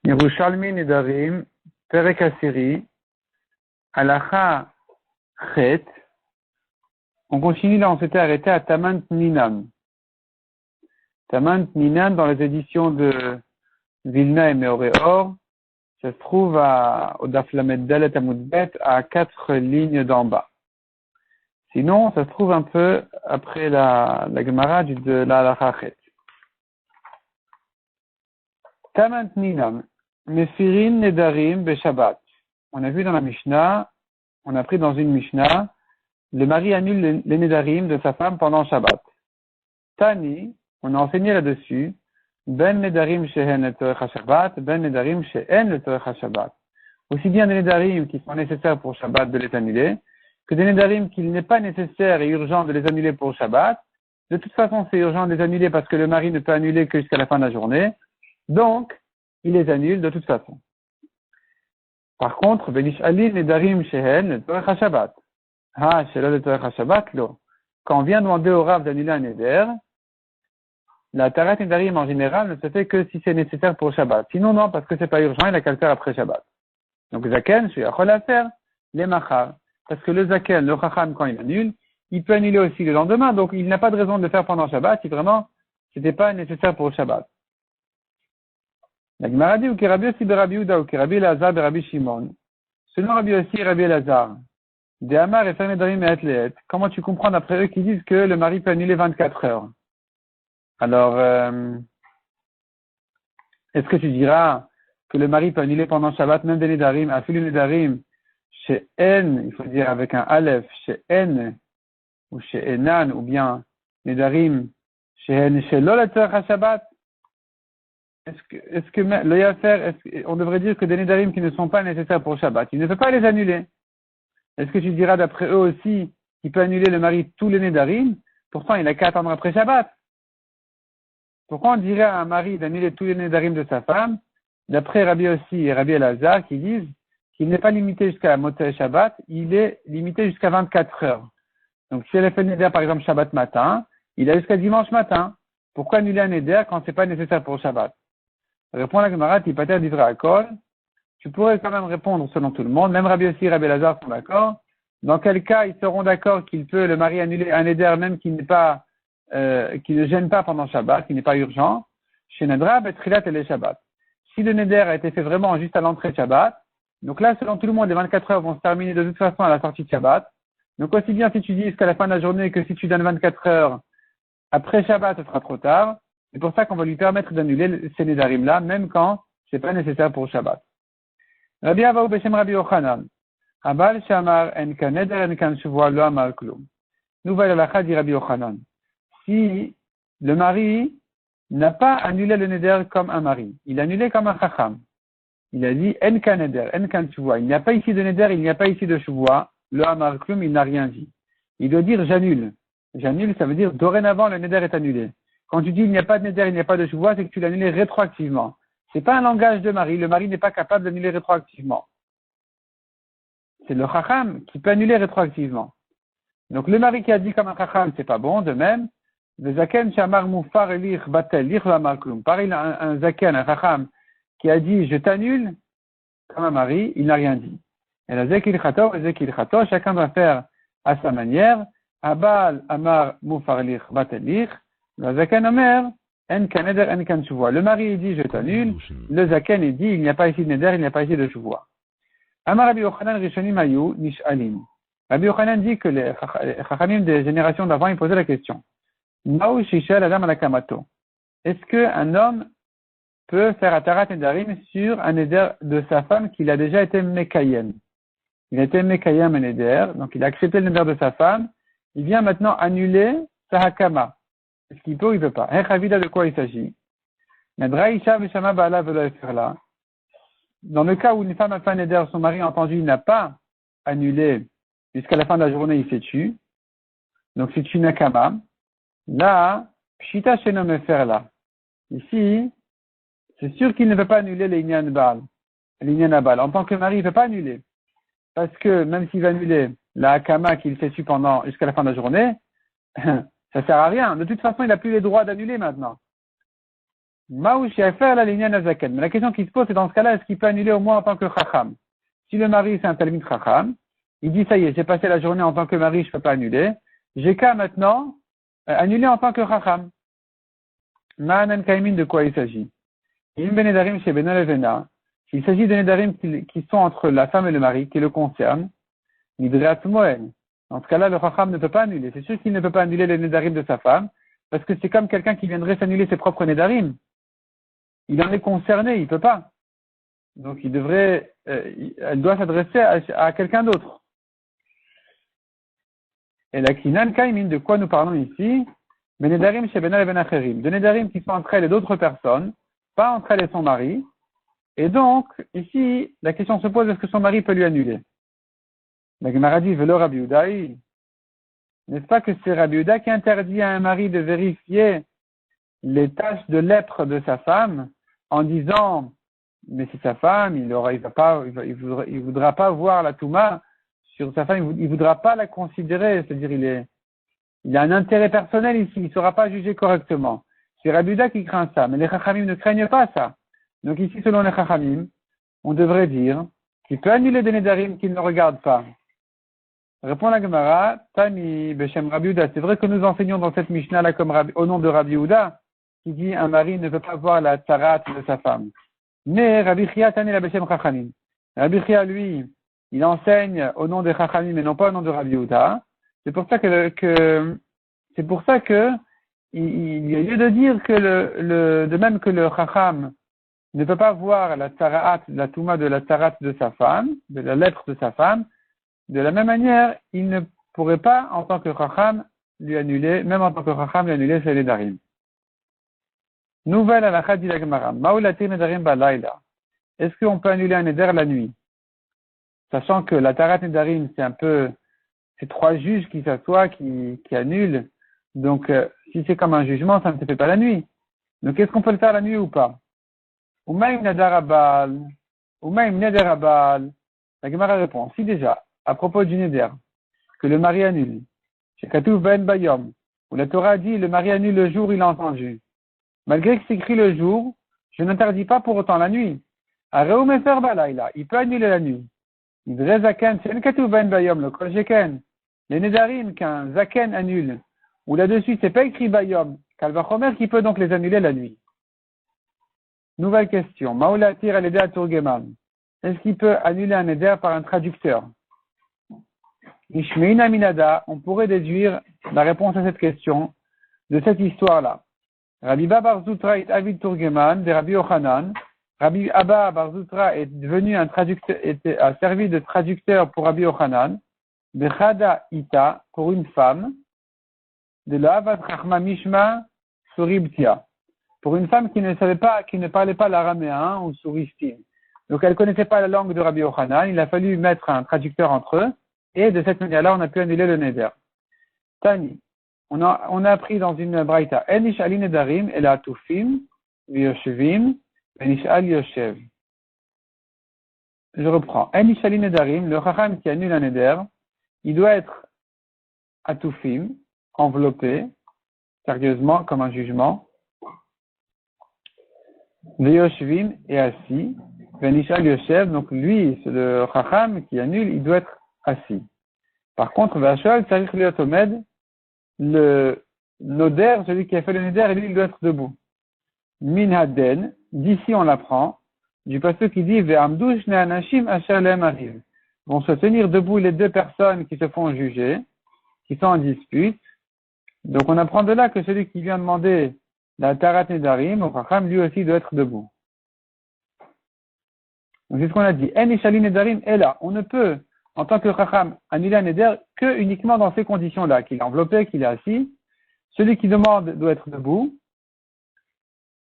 Yerushalmi Nedarim, Perek Aseri, Halacha Chet. On continue là, on s'était arrêté à Tamant Ninan. Tamant Ninan, dans les éditions de Vilna et Meoreor, ça se trouve au Daf Lamed Dalet Amud Bet, à 4 lignes d'en bas. Sinon, ça se trouve un peu après la Gemara de la Halacha Chet. Tamant Ninan, Mefirin Nedarim Beshabbat. On a vu dans la Mishnah, on a pris dans une Mishnah, le mari annule les Nedarim de sa femme pendant Shabbat. Tani, on a enseigné là-dessus, Ben Nedarim Shehen Letorech HaShabbat, Ben Nedarim Shehen Letorech HaShabbat. Aussi bien des Nedarim qui sont nécessaires pour Shabbat de les annuler, que des Nedarim qu'il n'est pas nécessaire et urgent de les annuler pour Shabbat. De toute façon, c'est urgent de les annuler parce que le mari ne peut annuler que jusqu'à la fin de la journée. Donc, il les annule de toute façon. Par contre, Benish'ali Nedarim Shehen Letorech HaShabbat. Quand on vient demander au Rav d'annuler un Neder, la Tarat Nedarim en général ne se fait que si c'est nécessaire pour Shabbat. Sinon, non, parce que c'est pas urgent, il a qu'à le faire après Shabbat. Donc, Zaken, je suis à faire les Machar. Parce que le Zaken, le Chacham, quand il annule, il peut annuler aussi le lendemain. Donc, il n'a pas de raison de le faire pendant Shabbat si vraiment c'était pas nécessaire pour Shabbat. La Gemara dit, ou Kirabi aussi Berabi Uda, ou Kirabi Elazar Berabi Shimon. Selon Rabbi aussi Rabbi Elazar, des Amar et Fernedarim et Atleet, comment tu comprends d'après eux qui disent que le mari peut annuler 24 heures? Alors, est-ce que tu diras que le mari peut annuler pendant Shabbat même des Nedarim, Afilu Nedarim, chez N, il faut dire avec un Aleph, chez N, ou chez Enan, ou bien Nedarim, chez N, chez Lolater HaShabbat? Est-ce que on devrait dire que des Nedarim qui ne sont pas nécessaires pour Shabbat, il ne peut pas les annuler? Est-ce que tu diras d'après eux aussi qu'il peut annuler le mari tous les Nedarim? Pourtant, il n'a qu'à attendre après Shabbat. Pourquoi on dirait à un mari d'annuler tous les Nedarim de sa femme, d'après Rabbi aussi et Rabbi Elazar, qui disent qu'il n'est pas limité jusqu'à la Motzei Shabbat, il est limité jusqu'à 24 heures. Donc, si elle a fait le Neder, par exemple, Shabbat matin, il a jusqu'à dimanche matin. Pourquoi annuler un Neder quand c'est pas nécessaire pour Shabbat? Répond la Gemara, Tipater d'Ivra Akol. Tu pourrais quand même répondre selon tout le monde, même Rabbi aussi et Rabbi Elazar sont d'accord. Dans quel cas ils seront d'accord qu'il peut, le mari, annuler un Neder même qui n'est pas, qui ne gêne pas pendant Shabbat, qui n'est pas urgent? Chez Nedra, Betrilat et les Shabbat. Si le Neder a été fait vraiment juste à l'entrée de Shabbat, donc là, selon tout le monde, les 24 heures vont se terminer de toute façon à la sortie de Shabbat. Donc aussi bien si tu dis jusqu'à la fin de la journée que si tu donnes 24 heures après Shabbat, ce sera trop tard. C'est pour ça qu'on va lui permettre d'annuler ces Nedarim-là, même quand c'est pas nécessaire pour Shabbat. Rabbi Avaou Beshem Rabbi Yochanan. Abal Shamar en kan neder en kan shuvua lo amar klum. Nouvelle halakha dit Rabbi Yochanan. Si le mari n'a pas annulé le neder comme un mari, il a annulé comme un chacham. Il a dit en kan neder, en kan shuvua. Il n'y a pas ici de neder, il n'y a pas ici de shuvua. Lo amar klum, il n'a rien dit. Il doit dire j'annule. J'annule, ça veut dire dorénavant le neder est annulé. Quand tu dis il n'y a pas de neder, il n'y a pas de shuvua, c'est que tu l'as annulé rétroactivement. C'est pas un langage de mari. Le mari n'est pas capable d'annuler rétroactivement. C'est le chacham qui peut annuler rétroactivement. Donc le mari qui a dit comme un chacham, c'est pas bon. De même, le zaken shamar mufar elich batel lich la malklum. Pareil, un zaken, un chacham qui a dit je t'annule comme un mari, il n'a rien dit. Et la zekil chato, chacun doit faire à sa manière. Abal amar mufar elich batel lich. Le zaken omer en kan neder, en kan shuvua. Le mari il dit je t'annule, le zaken il dit il n'y a pas ici de neder, il n'y a pas ici de shuvua. Amar Rabbi Yochanan rishonim hayu nish'alim. Rabbi Yochanan dit que les chachamim des générations d'avant ils posaient la question. Ma'u shishel adam alakamato. Est-ce que un homme peut faire atarat nedarim sur un neder de sa femme qu'il a déjà été mekayem? Il a été mekayem un neder, donc il a accepté le neder de sa femme. Il vient maintenant annuler sa hakama. Est-ce qu'il peut ou il ne peut pas? De quoi il s'agit? Dans le cas où une femme a fait un neder, son mari entendu, il n'a pas annulé jusqu'à la fin de la journée, il s'est tué. Donc c'est une akama. Là, pshita sheno mefer là. Ici, c'est sûr qu'il ne peut pas annuler les inyan bal. En tant que mari, il ne peut pas annuler. Parce que même s'il va annuler la akama qu'il s'est tué jusqu'à la fin de la journée, ça sert à rien. De toute façon, il n'a plus les droits d'annuler maintenant. Maouchi a faire la lignane azaken. Mais la question qui se pose, c'est dans ce cas-là, est-ce qu'il peut annuler au moins en tant que chacham? Si le mari, c'est un talmid chacham, il dit, ça y est, j'ai passé la journée en tant que mari, je peux pas annuler. J'ai qu'à maintenant annuler en tant que chacham. Ma'anan kaimin, de quoi il s'agit? Il benedarim chez Beno Levena. S'il s'agit de nedarim qui sont entre la femme et le mari, qui le concernent, nidreat moen. Dans ce cas-là, le chacham ne peut pas annuler. C'est sûr qu'il ne peut pas annuler les nedarim de sa femme, parce que c'est comme quelqu'un qui viendrait s'annuler ses propres nedarim. Il en est concerné, il peut pas. Donc il devrait, elle doit s'adresser à quelqu'un d'autre. Et la kinan kaimin, de quoi nous parlons ici? Benedarim chez Bena Levena Cherim. De nedarim qui sont entre elle et d'autres personnes, pas entre elle et son mari. Et donc, ici, la question se pose, est-ce que son mari peut lui annuler? La Gemara dit, Velo Rabbi Udaï. N'est-ce pas que c'est Rabbi Uda qui interdit à un mari de vérifier les taches de lèpre de sa femme en disant, mais c'est sa femme, il voudra pas voir la Touma sur sa femme, il voudra pas la considérer, c'est-à-dire il a un intérêt personnel ici, il ne sera pas jugé correctement. C'est Rabbi Uda qui craint ça, mais les Chachamim ne craignent pas ça. Donc ici, selon les Chachamim, on devrait dire qu'il peut annuler des Nedarim qu'il ne regarde pas. Répond la Gemara, Tani Beshem Rabbi Uda. C'est vrai que nous enseignons dans cette Mishnah-là au nom de Rabbi Uda, qui dit un mari ne peut pas voir la tarat de sa femme. Mais Rabbi Chia Tani la Beshem Chachamim. Rabbi Chia, lui, il enseigne au nom des Chachamim mais non pas au nom de Rabbi Uda. C'est pour ça que il y a lieu de dire que de même que le Chacham ne peut pas voir la tarat, la touma de la tarat de sa femme, de la lèpre de sa femme, de la même manière, il ne pourrait pas, en tant que Chacham, lui annuler, même en tant que Chacham, lui annuler ses nedarim. Nouvelle à la Chadi la Gemara. Maoulatir nedarim balayla. Est-ce qu'on peut annuler un neder la nuit? Sachant que la tarat nedarim, c'est trois juges qui s'assoient, qui annulent. Donc, si c'est comme un jugement, ça ne se fait pas la nuit. Donc, est-ce qu'on peut le faire la nuit ou pas? Umaim nedarabal. Umaim nedarabal. La Gemara répond. Si déjà, à propos du neder, que le mari annule, chez Katouf Ben Bayom, où la Torah dit le mari annule le jour, il a entendu. Malgré que c'est écrit le jour, je n'interdis pas pour autant la nuit. Areumefer balayla, il peut annuler la nuit. Idre zaken, c'est le Katouf Ben Bayom, le Kol Sheken. Les nedarim qu'un zaken annule, où là-dessus c'est pas écrit Bayom, Kalvachomer qui peut donc les annuler la nuit. Nouvelle question. Maoulatir al-Eder Turgeman. Est-ce qu'il peut annuler un neder par un traducteur? Ishmeina Minada, on pourrait déduire la réponse à cette question de cette histoire-là. Rabbi Abba bar Zutra est Avid Turgeman de Rabbi Yochanan. Rabbi Abba bar Zutra est devenu a servi de traducteur pour Rabbi Yochanan. De Chada Ita, pour une femme. De l'Avad Chachma Mishma Suribtia. Pour une femme qui ne parlait pas l'araméen ou Suriftim. Donc elle ne connaissait pas la langue de Rabbi Yochanan. Il a fallu mettre un traducteur entre eux. Et de cette manière-là, on a pu annuler le neder. Tani, on a appris dans une braïta, Enish ali nedarim el atufim v'yoshevim enish al yoshev. Je reprends. Enish ali nedarim, le chacham qui annule un neder, il doit être atufim, enveloppé, sérieusement, comme un jugement, v'yoshevim et assis, v'enish al yoshev, donc lui, c'est le chacham qui annule, il doit être assis. Par contre, Vachol, Tsarich Liot Omed, le noder, celui qui a fait le neder, lui, il doit être debout. Min Haden, d'ici on l'apprend, du passage qui dit Ve'amdou shne anashim asher lehem arrive. Vont se tenir debout les deux personnes qui se font juger, qui sont en dispute. Donc on apprend de là que celui qui vient demander la tarat nedarim, au Chacham, lui aussi doit être debout. Donc c'est ce qu'on a dit. En ishali nedarim est là. On ne peut, en tant que Chacham, annuler un neder que uniquement dans ces conditions-là, qu'il est enveloppé, qu'il est assis. Celui qui demande doit être debout.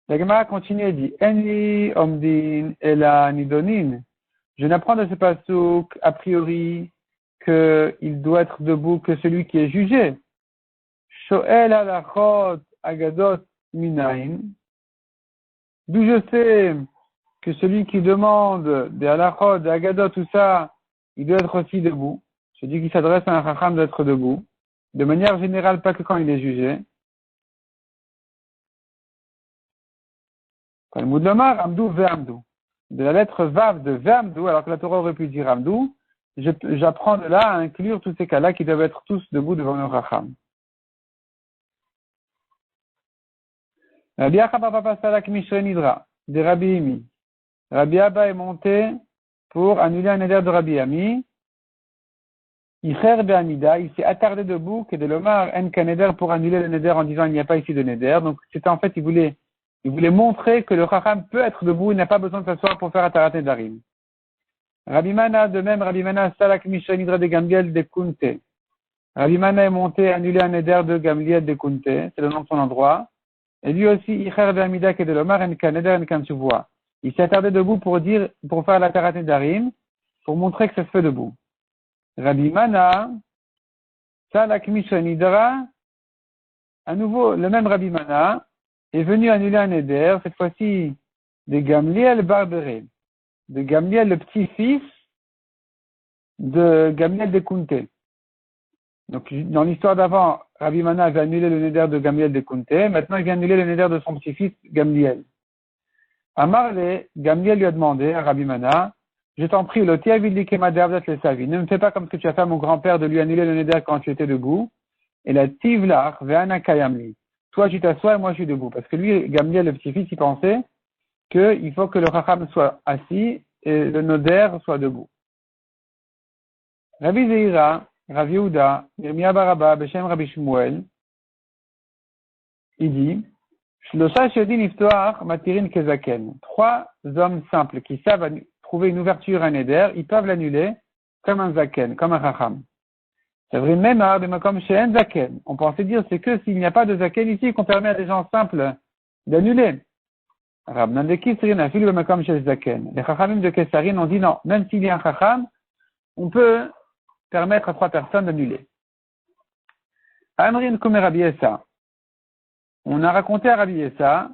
La Gemara continue et dit, Enli omdin ela nidonin. Je n'apprends de ce pasuk, a priori, qu'il doit être debout que celui qui est jugé. Shoel halachot agadot minayin. D'où je sais que celui qui demande des halachot, des agadot, tout ça, il doit être aussi debout. Celui qui s'adresse à un chacham doit être debout. De manière générale, pas que quand il est jugé. Talmud Lomar, Amdou Ve'amdou. De la lettre Vav de Ve'amdou, alors que la Torah aurait pu dire Amdou, j'apprends de là à inclure tous ces cas-là qui doivent être tous debout devant le Chacham. Rabbi Abba Papa Salak Mishre Nidra, de Rabbi Imi. Rabbi Abba est monté pour annuler un éder de Rabbi Ami. Icher Be'amida, il s'est attardé debout, que de l'Omar, en Kaneder, pour annuler le Neder en disant il n'y a pas ici de Neder. Donc, c'était en fait, il voulait montrer que le Chacham peut être debout, il n'a pas besoin de s'asseoir pour faire Atarat Nedarim. Rabbi Mana, de même, Rabbi Mana, Salak Misha Nidra de Gamliel de Kunte. Rabbi Mana est monté annuler un Neder de Gamliel de Kunte, c'est le nom de son endroit. Et lui aussi, Icher Be'amida, que de l'Omar, en Kaneder, en Kansuvoa. Il s'est attardé debout pour faire l'Atarat Nedarim, pour montrer que ça se fait debout. Rabbi Mana, Salak Misha Nidra, à nouveau, le même Rabbi Mana est venu annuler un éder, cette fois-ci de Gamliel Barberet, de Gamliel le petit-fils de Gamliel de Kunte. Donc, dans l'histoire d'avant, Rabbi Mana avait annulé le néder de Gamliel de Kunte, maintenant il vient annuler le néder de son petit-fils Gamliel. Amarle, Gamliel lui a demandé à Rabbi Mana, je t'en prie, ne me fais pas comme ce que tu as fait à mon grand-père de lui annuler le néder quand tu étais debout. Et la tivlar ve'ana kayamli. Toi, tu t'assois et moi, je suis debout. Parce que lui, Gamliel, le petit-fils, il pensait qu'il faut que le chacham soit assis et le noder soit debout. Rabbi Zeira, Rav Yehuda, Yirmiyah Baraba, Beshem Rabbi Shmuel, il dit, Shlosha shedin iftoach matirin kezaken. 3 hommes simples qui savent trouver une ouverture à un éder, ils peuvent l'annuler comme un zaken, comme un chacham. C'est vrai, même à comme chez un zaken. On pensait dire, c'est que s'il n'y a pas de zaken ici, qu'on permet à des gens simples d'annuler. Rabnan de Kisrin a filé comme chez zaken. Les chachamim de Kesarin ont dit non, même s'il y a un chacham, on peut permettre à 3 personnes d'annuler. Amrin comme Rabbi Essa. On a raconté à Rabbi Essa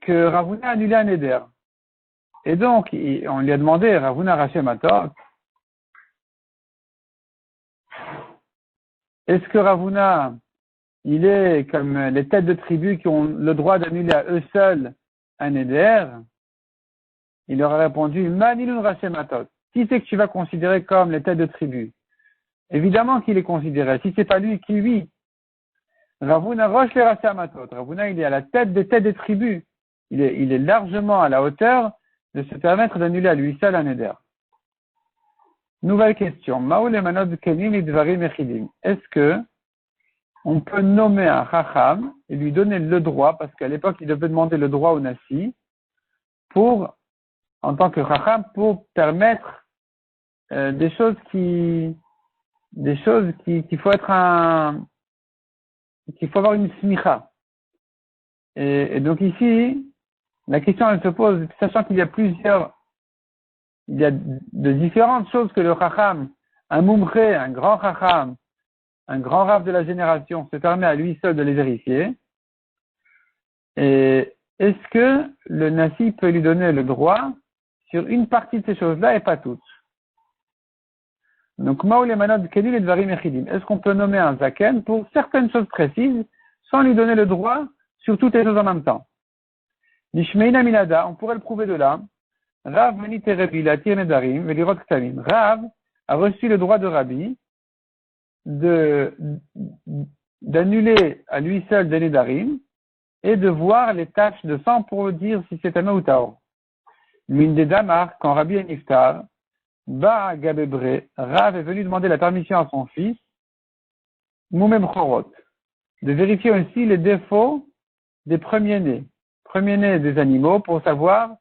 que Ravuna a annulé un éder. Et donc, on lui a demandé, Ravuna Rachem Ator, est-ce que Ravuna, il est comme les têtes de tribu qui ont le droit d'annuler à eux seuls un éder? Il leur a répondu, Manilun Rachem Ator. Qui c'est que tu vas considérer comme les têtes de tribu? Évidemment qu'il est considéré. Si c'est pas lui, qui lui? Ravuna Roche les Rachem Ator. Ravuna, il est à la tête des tribus. Il est largement à la hauteur de se permettre d'annuler à lui seul un éder. Nouvelle question. Est-ce que on peut nommer un chacham et lui donner le droit, parce qu'à l'époque, il devait demander le droit au nasi, en tant que chacham, pour permettre des choses qu'il faut avoir une smicha. Et donc ici, la question elle se pose, sachant qu'il y a de différentes choses que le chacham, un mumché, un grand chacham, un grand rave de la génération se permet à lui seul de les vérifier. Et est-ce que le nasi peut lui donner le droit sur une partie de ces choses-là et pas toutes? Donc, est-ce qu'on peut nommer un zaken pour certaines choses précises sans lui donner le droit sur toutes les choses en même temps? Nishmeina minada, on pourrait le prouver de là. Rav Rav a reçu le droit de Rabbi d'annuler à lui seul des Nedarim et de voir les taches de sang pour dire si c'est un ou taor. L'une des damar, quand Rabbi est niftar, Ba Gabebre, Rav est venu demander la permission à son fils, Moumem Chorot, de vérifier aussi les défauts des premiers-nés des animaux pour savoir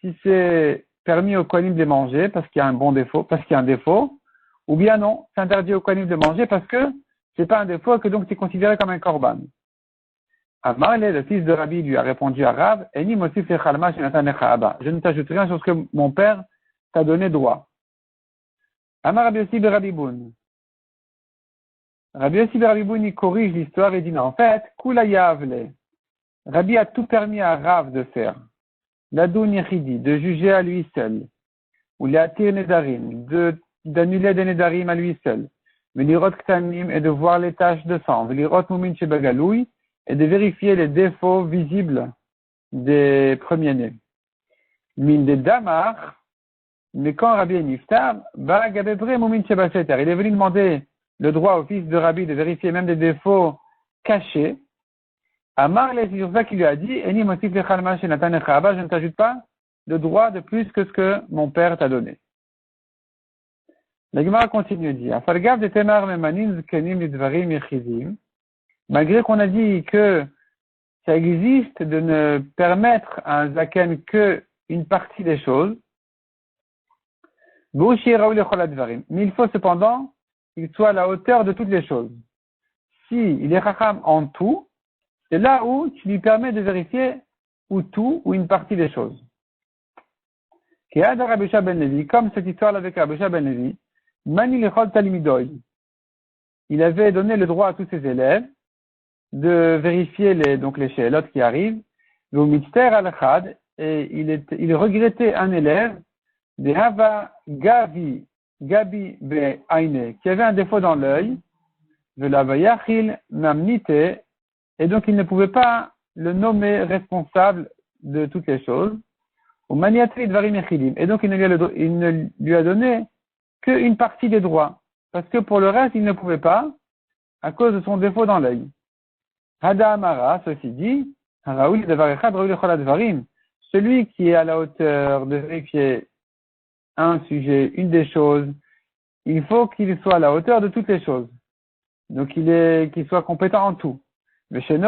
si c'est permis au Kohanim de les manger parce qu'il y a un défaut, ou bien non, c'est interdit au Kohanim de manger parce que c'est pas un défaut et que donc c'est considéré comme un korban. Amarle, le fils de Rabbi, lui a répondu à Rav, Eni mosif lechalma shenatan lecha abba. Je ne t'ajoute rien sur ce que mon père t'a donné droit. Amar Rabbi Yossi Rabbi Boun. Rabbi Yossi Rabbi Boun, il corrige l'histoire et dit non, en fait, kula yavle. Rabbi a tout permis à Rav de faire. L'adun yechidi, de juger à lui seul. Ou l'atir nedarim, d'annuler des nedarim à lui seul. Velirot ktanim, et de voir les taches de sang. Velirot mumin shebagaloui, et de vérifier les défauts visibles des premiers-nés. Min des damar, mais quand Rabbi Niftar, il est venu demander le droit au fils de Rabbi de vérifier même des défauts cachés. Amar, c'est sur ça qu'il lui a dit, je ne t'ajoute pas de droit de plus que ce que mon père t'a donné. La Gemara continue de dire, malgré qu'on a dit que ça existe de ne permettre à un zaken que une partie des choses, mais il faut cependant qu'il soit à la hauteur de toutes les choses. Si il est chacham en tout, c'est là où tu lui permets de vérifier ou tout ou une partie des choses. Comme cette histoire avec Rabbi Shua ben Levi, il avait donné le droit à tous ses élèves de vérifier les shélotes qui arrivent, et il regrettait un élève de Hava Gabi Be'aine, qui avait un défaut dans l'œil, de la Vayachil Namnite, et donc il ne pouvait pas le nommer responsable de toutes les choses. Et donc il ne lui a donné qu'une partie des droits, parce que pour le reste il ne pouvait pas, à cause de son défaut dans l'œil. Hada Amara, ceci dit, celui qui est à la hauteur de vérifier un sujet, une des choses, il faut qu'il soit à la hauteur de toutes les choses. Donc qu'il soit compétent en tout. Mais s'il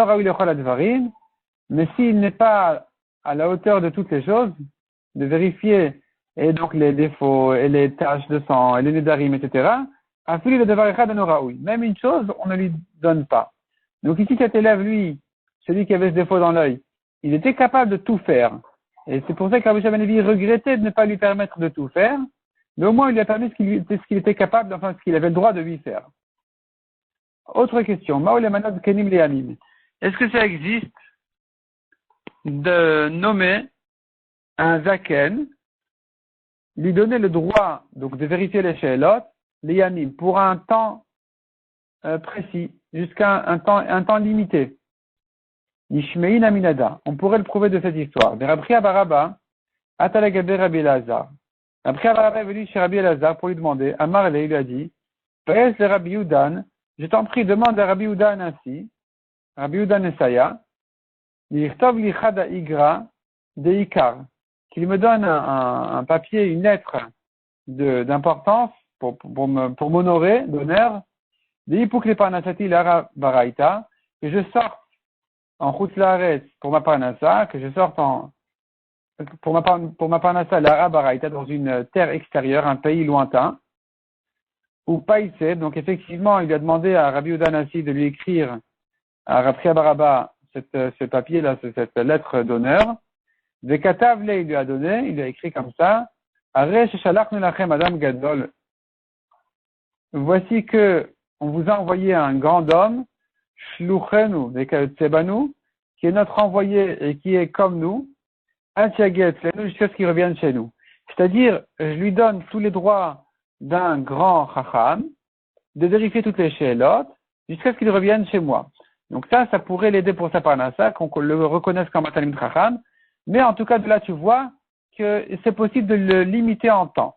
n'est pas à la hauteur de toutes les choses, de vérifier, et donc les défauts, et les taches de sang, et les nédarim, etc., même une chose, on ne lui donne pas. Donc ici, cet élève, lui, celui qui avait ce défaut dans l'œil, il était capable de tout faire. Et c'est pour ça que Rabbi Shua ben Levi regrettait de ne pas lui permettre de tout faire, mais au moins il lui a permis ce qu'il était capable, enfin ce qu'il avait le droit de lui faire. Autre question. Est-ce que ça existe de nommer un zaken, lui donner le droit donc de vérifier les shélotes, les yamim, pour un temps précis, jusqu'à un temps limité? Nishmein Aminada. On pourrait le prouver de cette histoire. Rabbi Baraba, Atalagabe Rabbi Elazar. Rabbi Baraba est venu chez Rabbi Elazar pour lui demander. Amar il lui a dit, Pèse le Rabbi Udan, je t'en prie, demande à Rabbi Udan ainsi, Rabbi Udan Esaya, Lichtov Lichada Igra de Ikar, qu'il me donne un papier, une lettre d'importance pour m'honorer, d'honneur, de Ipukli Parnasati Lara Baraita, que je sorte en Chutlaret pour ma Parnassa, que je sorte pour ma Parnassa Lara Baraita dans une terre extérieure, un pays lointain, ou Païsé. Donc effectivement, il a demandé à Rabbi Udanassi de lui écrire à Rabbi Baraba ce papier-là, cette lettre d'honneur. Vekatavle, il lui a donné, il a écrit comme ça, Are sheshalachnu lachem adam gadol. Voici que on vous a envoyé un grand homme, shluchenu vekayotsebanu, qui est notre envoyé et qui est comme nous, jusqu'à ce qu'il revienne chez nous. C'est-à-dire, je lui donne tous les droits d'un grand chacham, de vérifier toutes les shélotes, jusqu'à ce qu'il revienne chez moi. Donc ça pourrait l'aider pour sa parnassa, qu'on le reconnaisse comme un talim chacham, mais en tout cas de là tu vois que c'est possible de le limiter en temps.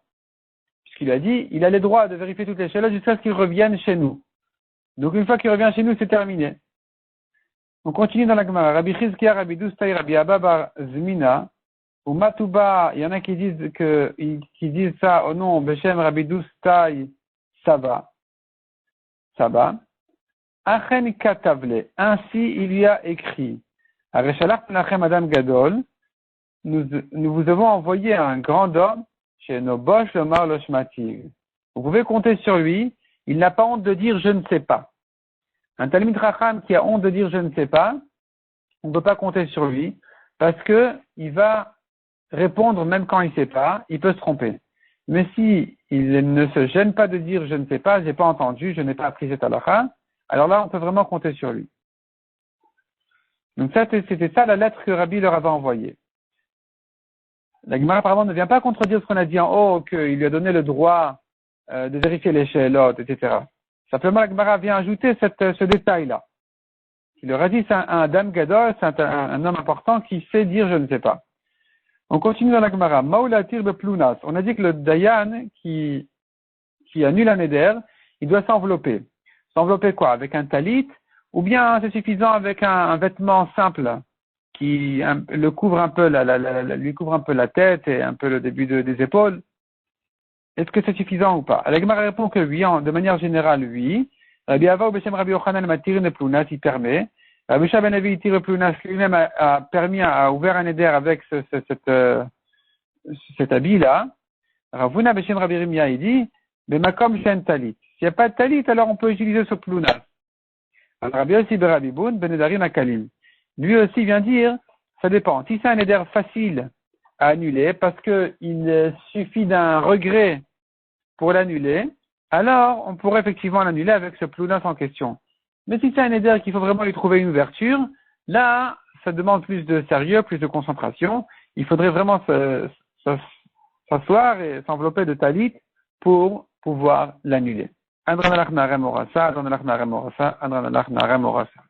Puisqu'il a dit, il a les droits de vérifier toutes les shélotes jusqu'à ce qu'il revienne chez nous. Donc une fois qu'il revient chez nous, c'est terminé. On continue dans la Gemara. Rabbi Chizkiya, Rabbi Doustai, Rabbi Abba bar Zmina, ou Matouba, il y en a qui disent ça au nom Beshem Rabbi Doustai Saba. Achen Katavle. Ainsi il y a écrit. Areshalach Lachem Adam Gadol. Nous vous avons envoyé un grand homme chez nos Bosh Lomar Loshmativ. Vous pouvez compter sur lui. Il n'a pas honte de dire je ne sais pas. Un Talmid Chacham qui a honte de dire je ne sais pas, on ne peut pas compter sur lui parce que il va répondre même quand il ne sait pas, il peut se tromper. Mais si il ne se gêne pas de dire je ne sais pas, j'ai pas entendu, je n'ai pas appris cette halakha, alors là on peut vraiment compter sur lui. Donc ça c'était ça la lettre que Rabbi leur avait envoyée. La Gemara apparemment ne vient pas contredire ce qu'on a dit en haut, qu'il lui a donné le droit de vérifier les shélotes, etc. Simplement la Gemara vient ajouter ce détail-là. qui leur a dit c'est un Adam Gadol, c'est un homme important qui sait dire je ne sais pas. On continue dans la Gemara. Maulatir de Plunas. On a dit que le Dayan qui annule un éder, il doit s'envelopper. S'envelopper quoi? Avec un talit? Ou bien c'est suffisant avec un vêtement simple qui le couvre un peu, lui couvre un peu la tête et un peu le début des épaules? Est-ce que c'est suffisant ou pas? La Gemara répond que oui, de manière générale, oui. Rabbi Ava ou Beshem Rabbi Yochanan Matir ne Plunas, il permet. Rabbi Shah Ben Avi Tire Plunas lui-même a permis, a ouvert un éder avec cet habit-là. Ravuna Beshem Rabbi Rimia, il dit, mais Makom Shen Talit. S'il n'y a pas de talit, alors on peut utiliser ce Plunas. Alors Rabbi Yossi Berabi Boun, Ben Edarim Akalim. Lui aussi vient dire, ça dépend. Si c'est un éder facile à annuler, parce qu'il suffit d'un regret pour l'annuler, alors on pourrait effectivement l'annuler avec ce Plunas en question. Mais si c'est un éder qu'il faut vraiment lui trouver une ouverture, là, ça demande plus de sérieux, plus de concentration. Il faudrait vraiment s'asseoir et s'envelopper de talit pour pouvoir l'annuler. Andranalach Narem Orasa, Andranalach Narem Orasa, Andranalach Narem Orasa.